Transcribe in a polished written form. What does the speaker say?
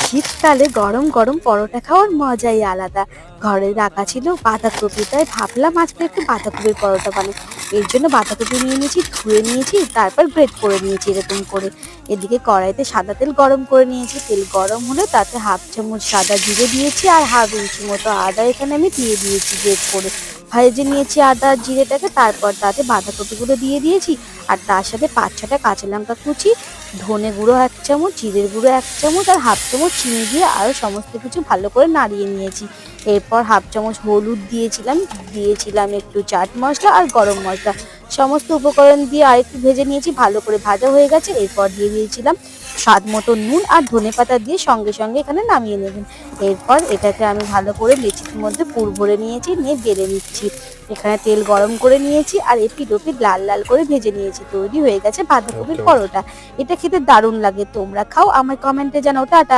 শীতকালে গরম গরম পরোটা খাওয়ার মজাই আলাদা। ঘরে রাখা ছিল বাঁধাকপি, তাই ভাবলাম আজকে একটু বাঁধাকপির পরোটা বানাই। এর জন্য বাঁধাকপি নিয়ে নিয়েছি, ধুয়ে নিয়েছি, তারপর গ্রেট করে নিয়েছি এরকম করে। এদিকে কড়াইতে সাদা তেল গরম করে নিয়েছি। তেল গরম হলে তাতে হাফ চামচ সাদা জিরে দিয়েছি আর হাফ ইঞ্চি মতো আদা এখানে আমি দিয়ে দিয়েছি গ্রেট করে। ভেজে নিয়েছি আদা আর জিরেটাকে, তারপর তাতে বাঁধাকপিগুলো দিয়ে দিয়েছি। আর তার সাথে ৫-৬টা কাঁচা লঙ্কা কুচি, ধনে গুঁড়ো ১ চামচ, জিরের গুঁড়ো ১ চামচ আর হাফ চামচ চিনি দিয়ে আরও সমস্ত কিছু ভালো করে নাড়িয়ে নিয়েছি। এরপর হাফ চামচ হলুদ দিয়েছিলাম একটু চাট মশলা আর গরম মশলা। সমস্ত উপকরণ দিয়ে আরেকটু ভেজে নিয়েছি, ভালো করে ভাজা হয়ে গেছে। এরপর দিয়ে দিয়েছিলাম স্বাদ মতো নুন আর ধনেপাতা দিয়ে সঙ্গে সঙ্গে এখানে নামিয়ে নেবেন। এরপর এটাকে আমি ভালো করে লেচির মধ্যে পুর ভরে নিয়েছি, নিয়ে বেলে নিচ্ছি। এখানে তেল গরম করে নিয়েছি আর এপিঠ ওপিঠ লাল লাল করে ভেজে নিয়েছি। তৈরি হয়ে গেছে বাঁধাকপির ওকে, ওকে। পরোটা। এটা খেতে দারুণ লাগে। তোমরা খাও, আমার কমেন্টে জানাও। টাটা।